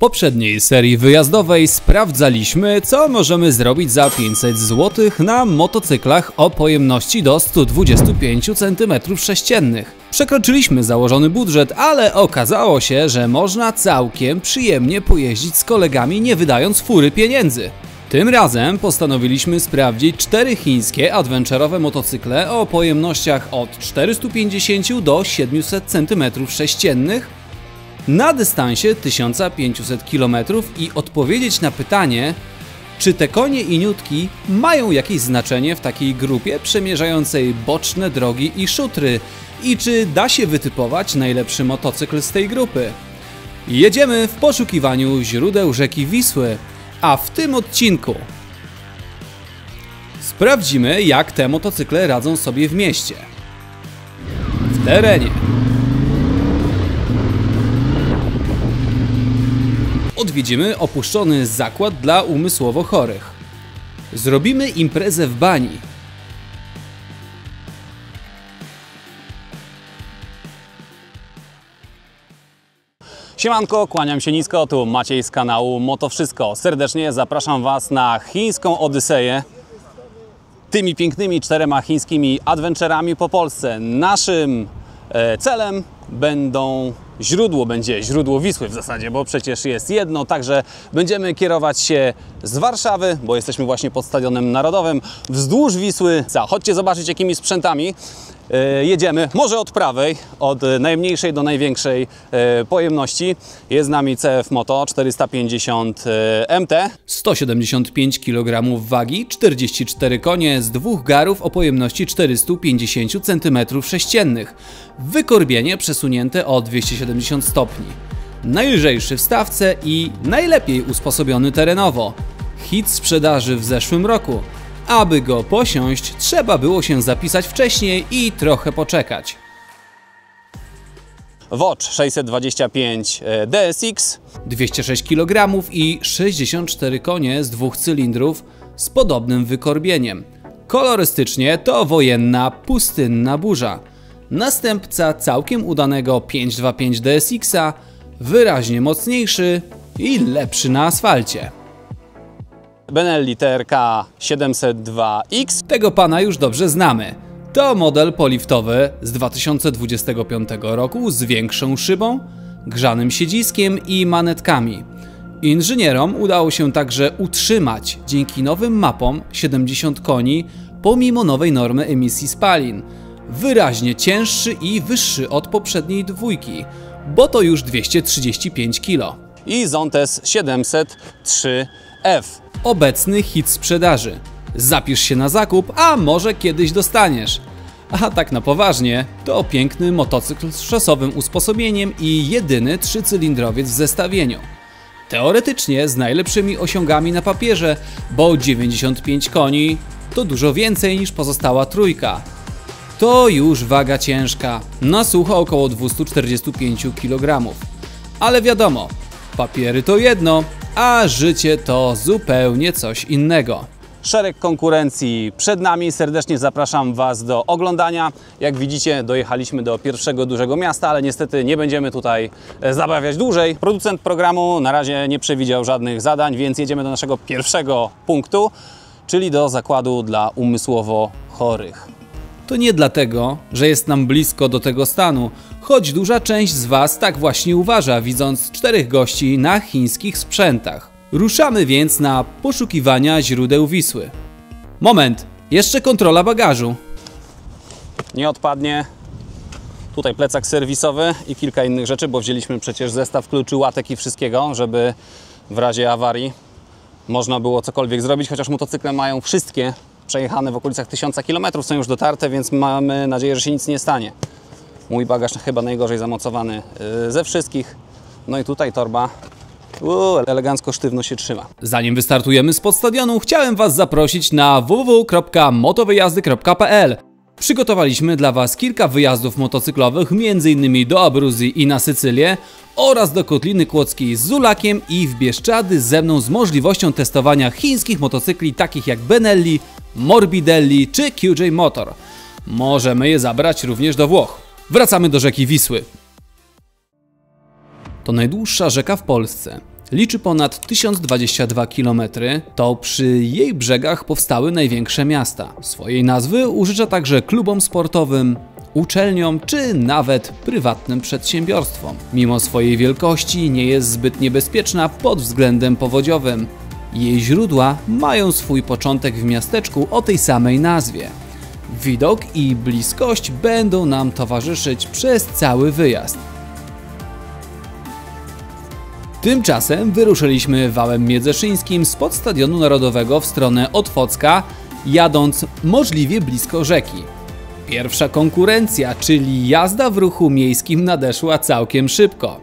poprzedniej serii wyjazdowej sprawdzaliśmy, co możemy zrobić za 500 zł na motocyklach o pojemności do 125 cm3. Przekroczyliśmy założony budżet, ale okazało się, że można całkiem przyjemnie pojeździć z kolegami, nie wydając fury pieniędzy. Tym razem postanowiliśmy sprawdzić 4 chińskie adventurowe motocykle o pojemnościach od 450 do 700 cm3 na dystansie 1500 km i odpowiedzieć na pytanie, czy te konie i niutki mają jakieś znaczenie w takiej grupie przemierzającej boczne drogi i szutry i czy da się wytypować najlepszy motocykl z tej grupy. Jedziemy w poszukiwaniu źródeł rzeki Wisły, a w tym odcinku sprawdzimy, jak te motocykle radzą sobie w mieście, w terenie. Odwiedzimy opuszczony zakład dla umysłowo chorych. Zrobimy imprezę w bani. Siemanko, kłaniam się nisko, tu Maciej z kanału Moto Wszystko. Serdecznie zapraszam Was na chińską odyseję tymi pięknymi 4 chińskimi adventurami po Polsce. Naszym celem będzie źródło Wisły w zasadzie, bo przecież jest jedno, także będziemy kierować się z Warszawy, bo jesteśmy właśnie pod Stadionem Narodowym, wzdłuż Wisły. Chodźcie zobaczyć, jakimi sprzętami jedziemy, może od prawej, od najmniejszej do największej pojemności. Jest z nami CF Moto 450 MT. 175 kg wagi, 44 konie z 2 garów o pojemności 450 cm3. Wykorbienie przesunięte o 270 stopni. Najlżejszy w stawce i najlepiej usposobiony terenowo. Hit sprzedaży w zeszłym roku. Aby go posiąść, trzeba było się zapisać wcześniej i trochę poczekać. Watch 625 DSX, 206 kg i 64 konie z 2 cylindrów z podobnym wykorbieniem. Kolorystycznie to wojenna, pustynna burza. Następca całkiem udanego 525 DSX-a, wyraźnie mocniejszy i lepszy na asfalcie. Benelli TRK 702X. Tego pana już dobrze znamy. To model poliftowy z 2025 roku z większą szybą, grzanym siedziskiem i manetkami. Inżynierom udało się także utrzymać dzięki nowym mapom 70 koni pomimo nowej normy emisji spalin. Wyraźnie cięższy i wyższy od poprzedniej dwójki, bo to już 235 kg. I Zontes 703F. Obecny hit sprzedaży. Zapisz się na zakup, a może kiedyś dostaniesz. A tak na poważnie, to piękny motocykl z szosowym usposobieniem i jedyny 3-cylindrowiec w zestawieniu. Teoretycznie z najlepszymi osiągami na papierze, bo 95 koni to dużo więcej niż pozostała trójka. To już waga ciężka, na sucho około 245 kg. Ale wiadomo, papiery to jedno, a życie to zupełnie coś innego. Szereg konkurencji przed nami, serdecznie zapraszam Was do oglądania. Jak widzicie, dojechaliśmy do pierwszego dużego miasta, ale niestety nie będziemy tutaj zabawiać dłużej. Producent programu na razie nie przewidział żadnych zadań, więc jedziemy do naszego pierwszego punktu, czyli do zakładu dla umysłowo chorych. To nie dlatego, że jest nam blisko do tego stanu, choć duża część z Was tak właśnie uważa, widząc 4 gości na chińskich sprzętach. Ruszamy więc na poszukiwania źródeł Wisły. Moment, jeszcze kontrola bagażu. Nie odpadnie. Tutaj plecak serwisowy i kilka innych rzeczy, bo wzięliśmy przecież zestaw kluczy, łatek i wszystkiego, żeby w razie awarii można było cokolwiek zrobić, chociaż motocykle mają wszystkie przejechane w okolicach 1000 km, są już dotarte, więc mamy nadzieję, że się nic nie stanie. Mój bagaż chyba najgorzej zamocowany ze wszystkich. No i tutaj torba elegancko sztywno się trzyma. Zanim wystartujemy spod stadionu, chciałem Was zaprosić na www.motowyjazdy.pl. Przygotowaliśmy dla Was kilka wyjazdów motocyklowych, m.in. do Abruzji i na Sycylię oraz do Kotliny Kłodzkiej z Zulakiem i w Bieszczady ze mną z możliwością testowania chińskich motocykli takich jak Benelli, Morbidelli czy QJ Motor. Możemy je zabrać również do Włoch. Wracamy do rzeki Wisły. To najdłuższa rzeka w Polsce. Liczy ponad 1022 km, to przy jej brzegach powstały największe miasta. Swojej nazwy użycza także klubom sportowym, uczelniom czy nawet prywatnym przedsiębiorstwom. Mimo swojej wielkości nie jest zbyt niebezpieczna pod względem powodziowym. Jej źródła mają swój początek w miasteczku o tej samej nazwie. Widok i bliskość będą nam towarzyszyć przez cały wyjazd. Tymczasem wyruszyliśmy wałem miedzeszyńskim spod Stadionu Narodowego w stronę Otwocka, jadąc możliwie blisko rzeki. Pierwsza konkurencja, czyli jazda w ruchu miejskim, nadeszła całkiem szybko.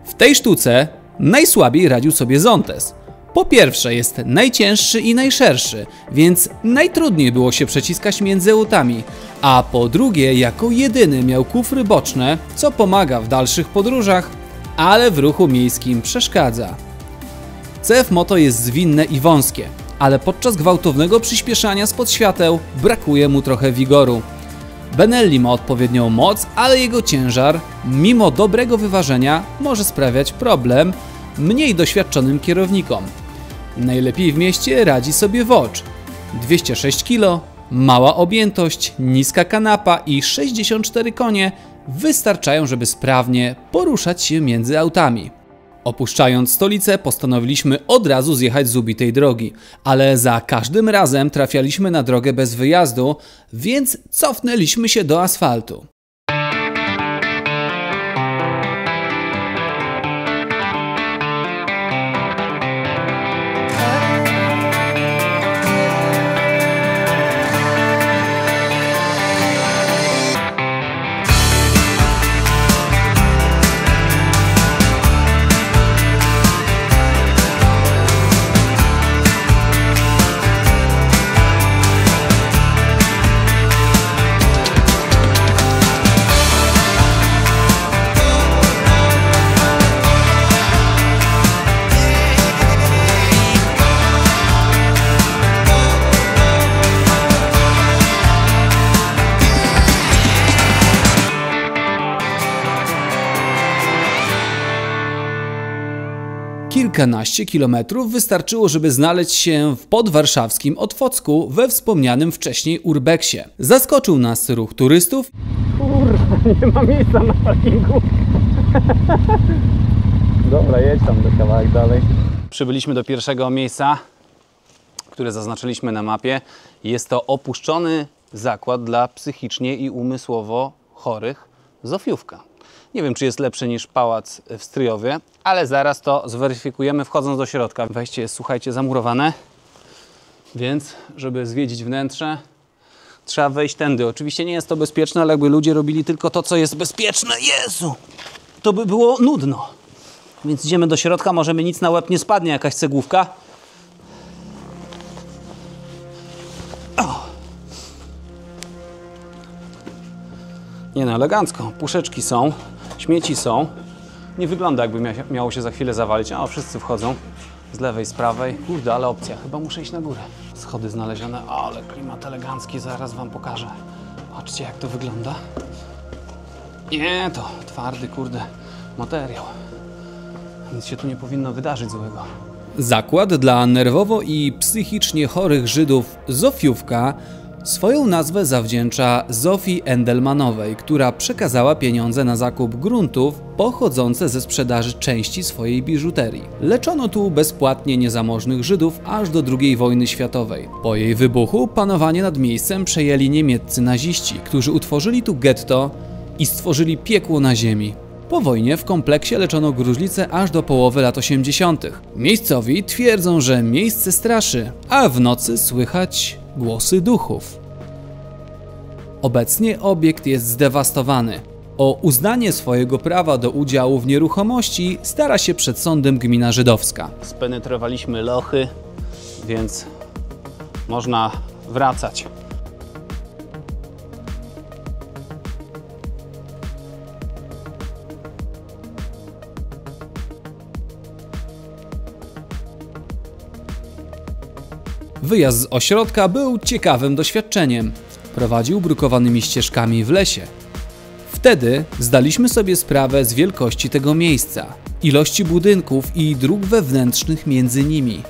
W tej sztuce najsłabiej radził sobie Zontes. Po pierwsze jest najcięższy i najszerszy, więc najtrudniej było się przeciskać między autami, a po drugie jako jedyny miał kufry boczne, co pomaga w dalszych podróżach, ale w ruchu miejskim przeszkadza. CF Moto jest zwinne i wąskie, ale podczas gwałtownego przyspieszania spod świateł brakuje mu trochę wigoru. Benelli ma odpowiednią moc, ale jego ciężar, mimo dobrego wyważenia, może sprawiać problem mniej doświadczonym kierownikom. Najlepiej w mieście radzi sobie Watch. 206 kg, mała objętość, niska kanapa i 64 konie wystarczają, żeby sprawnie poruszać się między autami. Opuszczając stolicę, postanowiliśmy od razu zjechać z ubitej drogi, ale za każdym razem trafialiśmy na drogę bez wyjazdu, więc cofnęliśmy się do asfaltu. Kilkanaście kilometrów wystarczyło, żeby znaleźć się w podwarszawskim Otwocku we wspomnianym wcześniej urbexie. Zaskoczył nas ruch turystów. Kurwa, nie ma miejsca na parkingu. Dobra, jedź tam do kawałek dalej. Przybyliśmy do pierwszego miejsca, które zaznaczyliśmy na mapie. Jest to opuszczony zakład dla psychicznie i umysłowo chorych, Zofiówka. Nie wiem, czy jest lepszy niż pałac w Stryjowie, ale zaraz to zweryfikujemy wchodząc do środka. Wejście jest, słuchajcie, zamurowane, więc żeby zwiedzić wnętrze, trzeba wejść tędy. Oczywiście nie jest to bezpieczne, ale jakby ludzie robili tylko to, co jest bezpieczne, Jezu, to by było nudno. Więc idziemy do środka, może mi nic na łeb nie spadnie, jakaś cegłówka. O. Nie no, elegancko. Puszeczki są, śmieci są. Nie wygląda, jakby miało się za chwilę zawalić. O, wszyscy wchodzą z lewej, z prawej. Kurde, ale opcja. Chyba muszę iść na górę. Schody znalezione, ale klimat elegancki, zaraz wam pokażę. Patrzcie, jak to wygląda. Nie, to twardy, kurde, materiał. Nic się tu nie powinno wydarzyć złego. Zakład dla nerwowo i psychicznie chorych Żydów Zofiówka swoją nazwę zawdzięcza Zofii Endelmanowej, która przekazała pieniądze na zakup gruntów pochodzące ze sprzedaży części swojej biżuterii. Leczono tu bezpłatnie niezamożnych Żydów aż do II wojny światowej. Po jej wybuchu panowanie nad miejscem przejęli niemieccy naziści, którzy utworzyli tu getto i stworzyli piekło na ziemi. Po wojnie w kompleksie leczono gruźlicę aż do połowy lat 80. Miejscowi twierdzą, że miejsce straszy, a w nocy słychać głosy duchów. Obecnie obiekt jest zdewastowany. O uznanie swojego prawa do udziału w nieruchomości stara się przed sądem gmina żydowska. Spenetrowaliśmy lochy, więc można wracać. Wyjazd z ośrodka był ciekawym doświadczeniem. Prowadził brukowanymi ścieżkami w lesie. Wtedy zdaliśmy sobie sprawę z wielkości tego miejsca. ilości budynków i dróg wewnętrznych między nimi.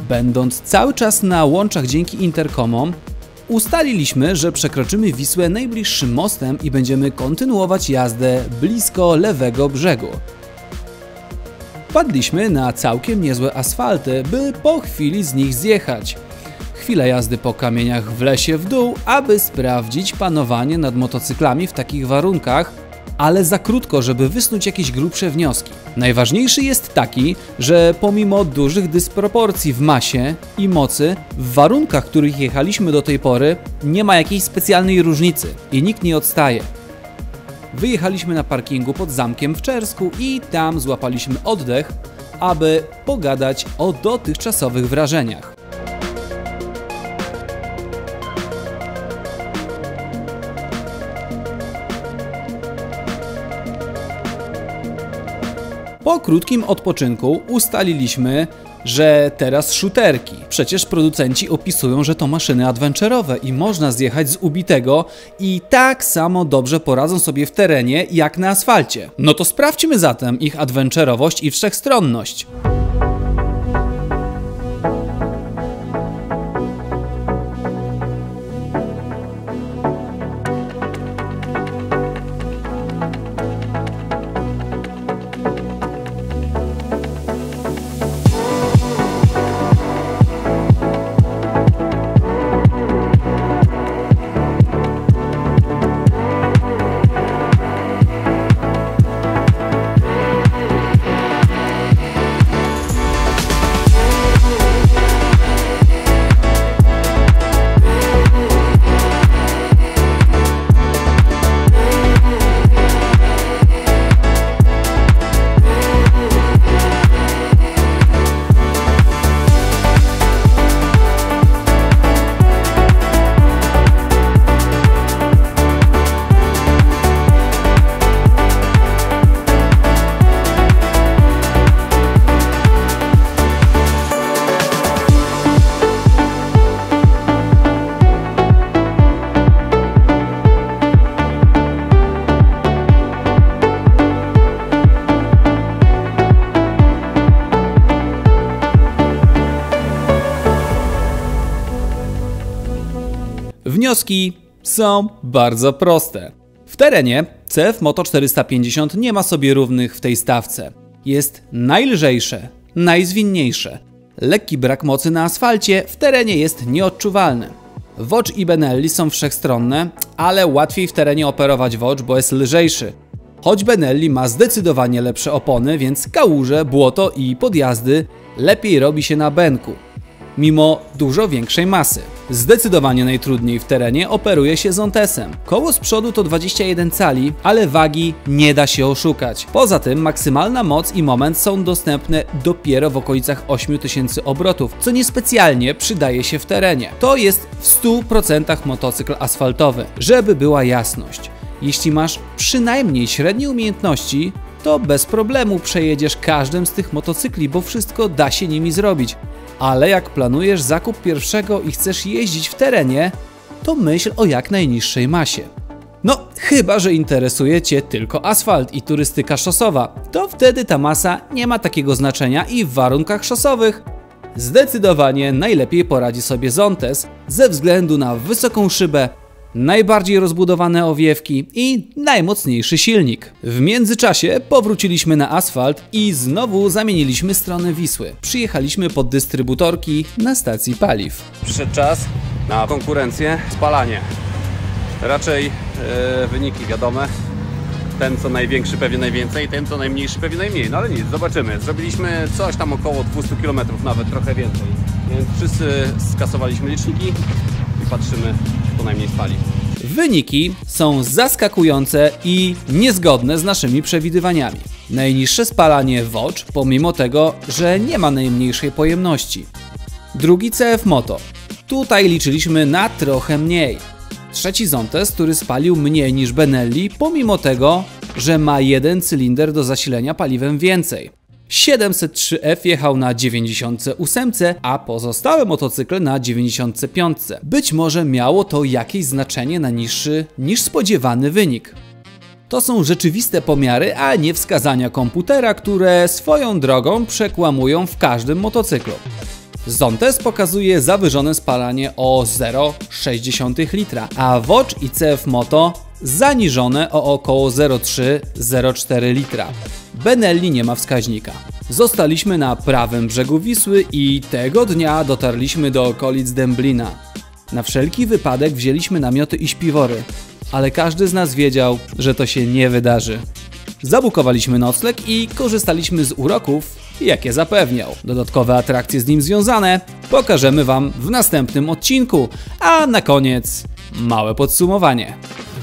Będąc cały czas na łączach dzięki interkomom, ustaliliśmy, że przekroczymy Wisłę najbliższym mostem i będziemy kontynuować jazdę blisko lewego brzegu. Wpadliśmy na całkiem niezłe asfalty, by po chwili z nich zjechać. Chwila jazdy po kamieniach w lesie w dół, aby sprawdzić panowanie nad motocyklami w takich warunkach, ale za krótko, żeby wysnuć jakieś grubsze wnioski. Najważniejszy jest taki, że pomimo dużych dysproporcji w masie i mocy, w warunkach, w których jechaliśmy do tej pory, nie ma jakiejś specjalnej różnicy i nikt nie odstaje. Wyjechaliśmy na parkingu pod Zamkiem w Czersku i tam złapaliśmy oddech, aby pogadać o dotychczasowych wrażeniach. Po krótkim odpoczynku ustaliliśmy, że teraz shooterki. Przecież producenci opisują, że to maszyny adventurowe i można zjechać z ubitego i tak samo dobrze poradzą sobie w terenie jak na asfalcie. No to sprawdźmy zatem ich adventurowość i wszechstronność. Wnioski są bardzo proste. W terenie CF Moto 450 nie ma sobie równych w tej stawce. Jest najlżejsze, najzwinniejsze. Lekki brak mocy na asfalcie w terenie jest nieodczuwalny. Watch i Benelli są wszechstronne, ale łatwiej w terenie operować Watch, bo jest lżejszy. Choć Benelli ma zdecydowanie lepsze opony, więc kałuże, błoto i podjazdy lepiej robi się na benku, mimo dużo większej masy. Zdecydowanie najtrudniej w terenie operuje się Zontesem. Koło z przodu to 21 cali, ale wagi nie da się oszukać. Poza tym maksymalna moc i moment są dostępne dopiero w okolicach 8000 obrotów, co niespecjalnie przydaje się w terenie. To jest w 100% motocykl asfaltowy. Żeby była jasność, jeśli masz przynajmniej średnie umiejętności, to bez problemu przejedziesz każdym z tych motocykli, bo wszystko da się nimi zrobić. Ale jak planujesz zakup pierwszego i chcesz jeździć w terenie, to myśl o jak najniższej masie. No, chyba że interesuje Cię tylko asfalt i turystyka szosowa, to wtedy ta masa nie ma takiego znaczenia i w warunkach szosowych zdecydowanie najlepiej poradzi sobie Zontes ze względu na wysoką szybę, najbardziej rozbudowane owiewki i najmocniejszy silnik. W międzyczasie powróciliśmy na asfalt i znowu zamieniliśmy stronę Wisły. Przyjechaliśmy pod dystrybutorki na stacji paliw. Przyszedł czas na konkurencję, spalanie. Raczej wyniki wiadome. Ten co największy pewnie najwięcej, ten co najmniejszy pewnie najmniej. No ale nic, zobaczymy. Zrobiliśmy coś tam około 200 km, nawet trochę więcej. Więc wszyscy skasowaliśmy liczniki i patrzymy, kto najmniej spali. Wyniki są zaskakujące i niezgodne z naszymi przewidywaniami. Najniższe spalanie Watch, pomimo tego, że nie ma najmniejszej pojemności. Drugi CF Moto. Tutaj liczyliśmy na trochę mniej. Trzeci Zontes, który spalił mniej niż Benelli, pomimo tego, że ma jeden cylinder do zasilenia paliwem więcej. 703F jechał na 98, a pozostałe motocykle na 95. Być może miało to jakieś znaczenie na niższy niż spodziewany wynik. To są rzeczywiste pomiary, a nie wskazania komputera, które swoją drogą przekłamują w każdym motocyklu. Zontes pokazuje zawyżone spalanie o 0,6 litra, a Watch i CF Moto zaniżone o około 0,3-0,4 litra. Benelli nie ma wskaźnika. Zostaliśmy na prawym brzegu Wisły i tego dnia dotarliśmy do okolic Dęblina. Na wszelki wypadek wzięliśmy namioty i śpiwory, ale każdy z nas wiedział, że to się nie wydarzy. Zabukowaliśmy nocleg i korzystaliśmy z uroków, jakie zapewniał. Dodatkowe atrakcje z nim związane pokażemy Wam w następnym odcinku, a na koniec małe podsumowanie.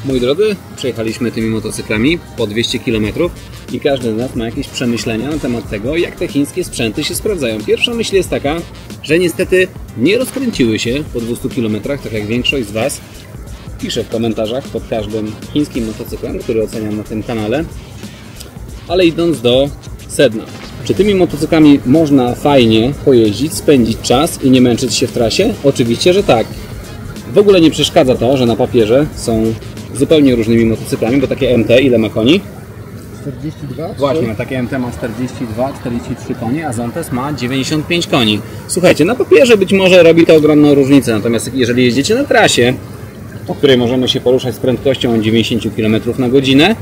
Moi drodzy, przejechaliśmy tymi motocyklami po 200 km i każdy z nas ma jakieś przemyślenia na temat tego, jak te chińskie sprzęty się sprawdzają. Pierwsza myśl jest taka, że niestety nie rozkręciły się po 200 km, tak jak większość z Was pisze w komentarzach pod każdym chińskim motocyklem, który oceniam na tym kanale. Ale idąc do sedna. Czy tymi motocyklami można fajnie pojeździć, spędzić czas i nie męczyć się w trasie? Oczywiście, że tak. W ogóle nie przeszkadza to, że na papierze są zupełnie różnymi motocyklami, bo takie MT ile ma koni? 42? Właśnie, takie MT ma 42-43 konie, a Zontes ma 95 koni. Słuchajcie, na papierze być może robi to ogromną różnicę, natomiast jeżeli jeździcie na trasie, po której możemy się poruszać z prędkością 90 km na godzinę,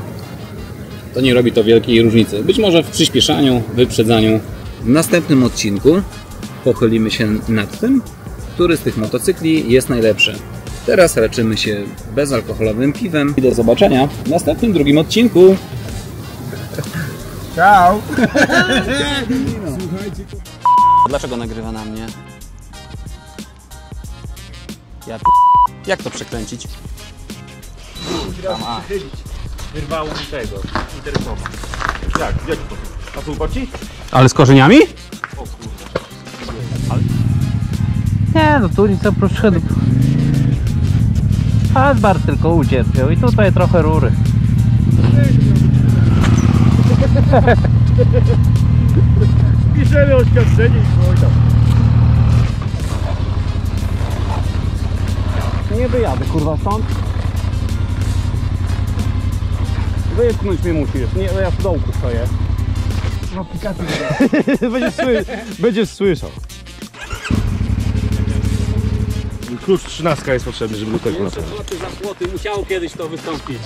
to nie robi to wielkiej różnicy. Być może w przyspieszaniu, wyprzedzaniu. W następnym odcinku pochylimy się nad tym, który z tych motocykli jest najlepszy. Teraz leczymy się bezalkoholowym piwem. I do zobaczenia w następnym drugim odcinku. Ciao! Dlaczego nagrywa na mnie? Jak to przekręcić? Wyrwało mi tego, interkoma. Jak? Gdzie to? A tu koci? Ale z korzeniami? Nie, no tu nic oprócz szedł. Hasbar tylko ucierpiał i tutaj trochę rury. Piszemy oświadczenie i chuj tam. Nie wyjadę, kurwa, stąd. Wypchnąć mnie musisz. Nie, ja w dołku stoję. No aplikacji. Będziesz słyszał. Klucz 13 jest potrzebny, żeby do tego. Złoty za płoty, musiało kiedyś to wystąpić.